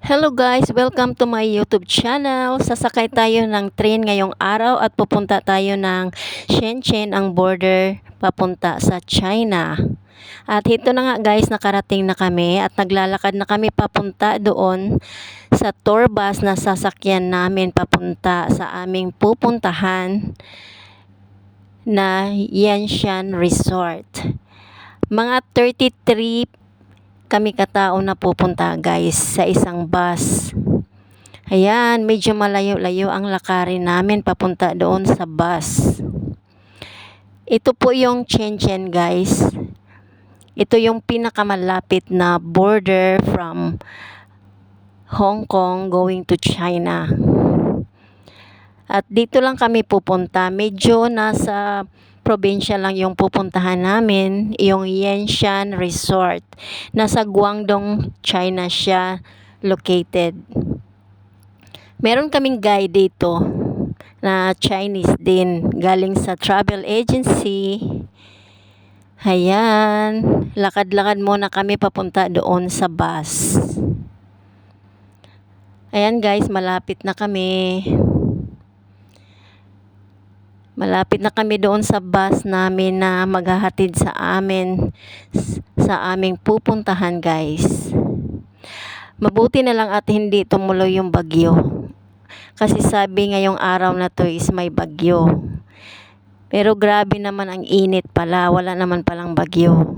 Hello guys, welcome to my YouTube channel. Sasakay tayo ng train ngayong araw at pupunta tayo ng Shenzhen, ang border papunta sa China. At ito na nga guys, nakarating na kami at naglalakad na kami papunta doon sa tour bus na sasakyan namin papunta sa aming pupuntahan na Yanshan Resort. Mga 33 kami katao na pupunta guys sa isang bus. Ayan, medyo malayo-layo ang lakarin namin papunta doon sa bus. Ito po yung Shenzhen guys. Ito yung pinakamalapit na border from Hong Kong going to China. At dito lang kami pupunta. Medyo nasa probinsya lang yung pupuntahan namin, yung Yanshan Resort. Nasa Guangdong, China siya located. Meron kaming guide dito na Chinese din, galing sa travel agency. Ayan, lakad-lakad muna kami papunta doon sa bus. Ayan guys, malapit na kami. Malapit na kami doon sa bus namin na maghahatid sa amin sa aming pupuntahan guys. Mabuti na lang at hindi tumuloy yung bagyo. Kasi sabi ngayong araw na to is may bagyo. Pero grabe naman ang init pala, wala naman palang bagyo.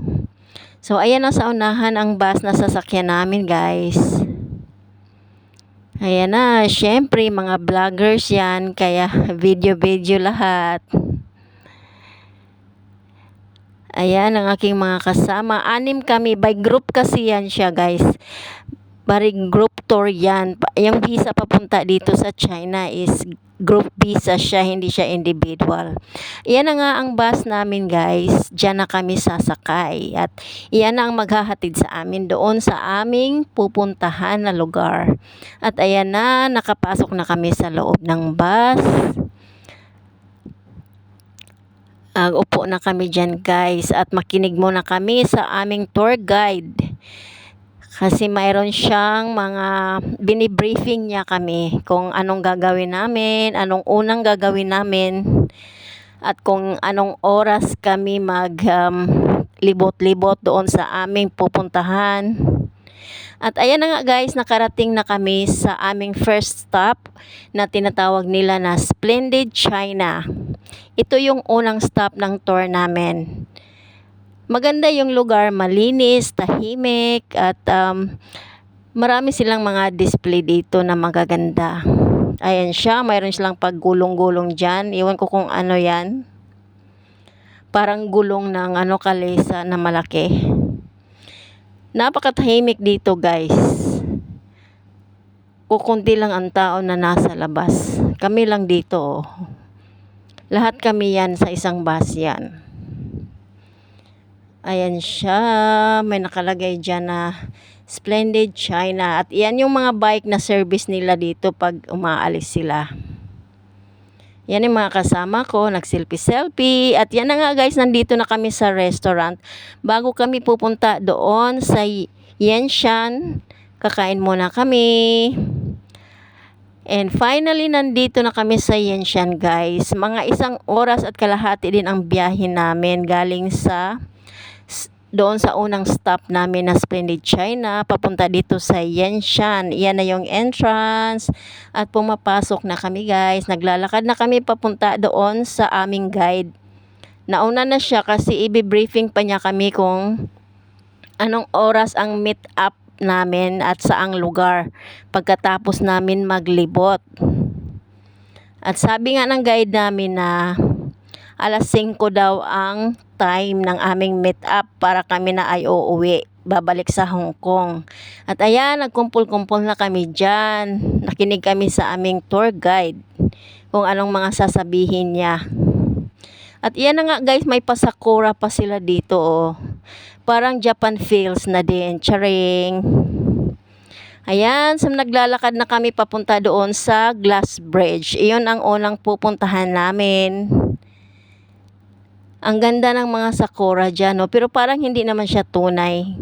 So ayan na sa unahan ang bus na sasakyan namin guys. Ayan na, syempre mga vloggers yan, kaya video-video lahat. Ayan ang aking mga kasama. 6 kami, by group kasi yan siya guys. Bari group tour yan. Yung visa papunta dito sa China is group visa siya, hindi siya individual. Iyan na nga ang bus namin guys. Diyan na kami sasakay. At iyan na ang maghahatid sa amin doon sa aming pupuntahan na lugar. At ayan na, nakapasok na kami sa loob ng bus. Upo na kami dyan guys. At makinig muna kami sa aming tour guide. Kasi mayroon siyang mga binibriefing niya kami kung anong gagawin namin, anong unang gagawin namin, at kung anong oras kami libot-libot doon sa aming pupuntahan. At ayan na nga guys, nakarating na kami sa aming first stop na tinatawag nila na Splendid China. Ito yung unang stop ng tour namin. Maganda yung lugar, malinis, tahimik, at marami silang mga display dito na magaganda. Ayan siya, mayroon silang paggulong-gulong dyan. Iwan ko kung ano yan. Parang gulong ng kalesa na malaki. Napakatahimik dito guys. Kukunti lang ang tao na nasa labas. Kami lang dito. Lahat kami yan sa isang bus yan. Ayan siya, may nakalagay dyan na Splendid China. At yan yung mga bike na service nila dito pag umaalis sila. Yan yung mga kasama ko, nag-selfie-selfie. At yan na nga guys, nandito na kami sa restaurant. Bago kami pupunta doon sa Yanshan, kakain muna kami. And finally, nandito na kami sa Yanshan guys. Mga 1 oras at kalahati din ang biyahe namin galing sa doon sa unang stop namin na Splendid China, papunta dito sa Yanshan. Yan na yung entrance. At pumapasok na kami guys. Naglalakad na kami papunta doon sa aming guide. Nauna na siya kasi i-briefing pa niya kami kung anong oras ang meet up namin at saang lugar pagkatapos namin maglibot. At sabi nga ng guide namin na alas 5 daw ang time ng aming meet up para kami na ay uuwi, babalik sa Hong Kong. At ayan, nagkumpul-kumpul na kami dyan. Nakinig kami sa aming tour guide kung anong mga sasabihin niya. At iyan na nga guys, may pasakura pa sila dito oh. Parang Japan feels na din, charing. Ayan, so naglalakad na kami papunta doon sa Glass Bridge. Iyon ang unang pupuntahan namin. Ang ganda ng mga sakura dyan, no? Pero parang hindi naman siya tunay.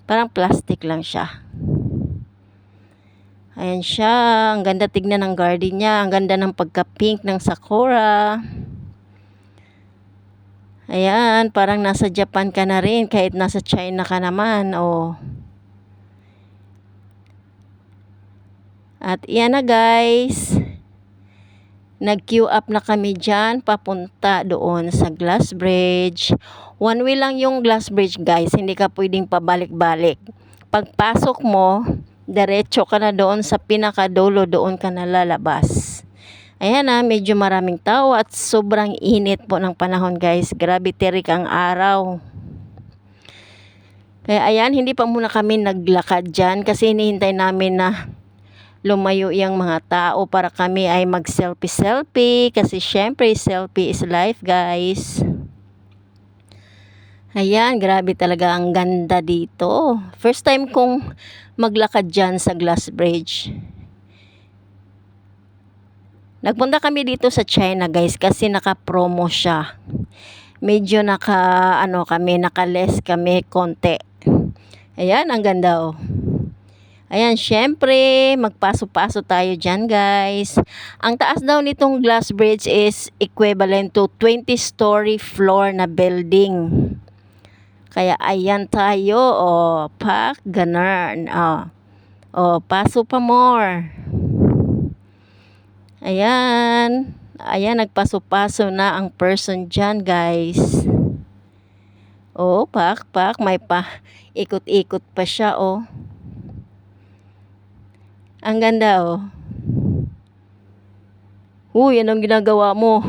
Parang plastic lang siya. Ayan siya. Ang ganda tignan ng garden niya. Ang ganda ng pagka-pink ng sakura. Ayan, parang nasa Japan ka na rin kahit nasa China ka naman. Oh. At iyan na guys. Nag-queue up na kami dyan papunta doon sa Glass Bridge. One way lang yung Glass Bridge guys. Hindi ka pwedeng pabalik-balik. Pagpasok mo, diretso ka na doon sa pinakadulo. Doon ka na lalabas. Ayan na, medyo maraming tao at sobrang init po ng panahon guys. Grabe terik ang araw. Kaya ayan, hindi pa muna kami naglakad dyan kasi hinihintay namin na lumayo yung mga tao para kami ay mag-selfie-selfie kasi syempre selfie is life guys. Ayan, grabe talaga ang ganda dito. First time kong maglakad dyan sa Glass Bridge. Nagpunta kami dito sa China guys kasi naka-promo siya. Medyo naka-less kami konti. Ayan, ang ganda oh. Ayan, syempre, magpaso-paso tayo dyan, guys. Ang taas daw nitong Glass Bridge is equivalent to 20-story floor na building. Kaya, ayan tayo, oh, pak, ganun, oh, paso pa more. Ayan, nagpaso-paso na ang person dyan, guys. Oh, pak, may pa, ikot-ikot pa siya, oh. Ang ganda oh. Uy, anong ginagawa mo?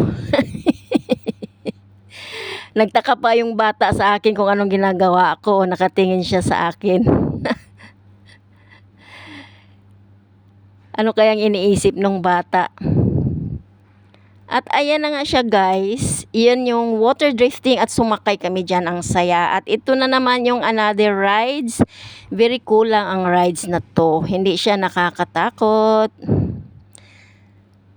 Nagtaka pa yung bata sa akin kung anong ginagawa ko. Nakatingin siya sa akin. Ano kayang iniisip ng bata? At ayan na nga siya guys. Iyan yung water drifting at sumakay kami dyan. Ang saya. At ito na naman yung another rides. Very cool lang ang rides na to. Hindi siya nakakatakot.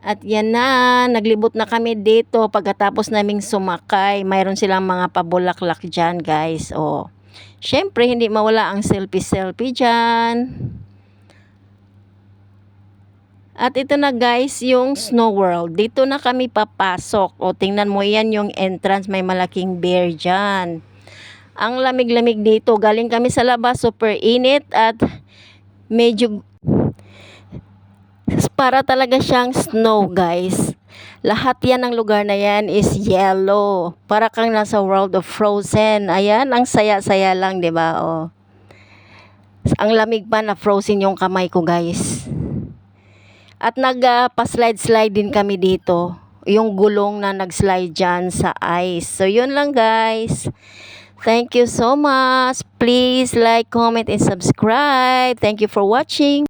At yan na. Naglibot na kami dito. Pagkatapos naming sumakay. Mayroon silang mga pabulaklak dyan guys. Oh. Syempre hindi mawala ang selfie-selfie dyan. At ito na guys, yung Snow World. Dito na kami papasok. O tingnan mo yan yung entrance. May malaking bear dyan. Ang lamig-lamig dito. Galing kami sa labas. Super init at medyo para talaga siyang snow guys. Lahat yan ng lugar na yan is yellow. Para kang nasa World of Frozen. Ayan, ang saya-saya lang, 'di ba? Oh. Ang lamig pa na frozen yung kamay ko guys. At nagpa-slide-slide din kami dito. Yung gulong na nag-slide dyan sa ice. So, yun lang guys. Thank you so much. Please like, comment, and subscribe. Thank you for watching.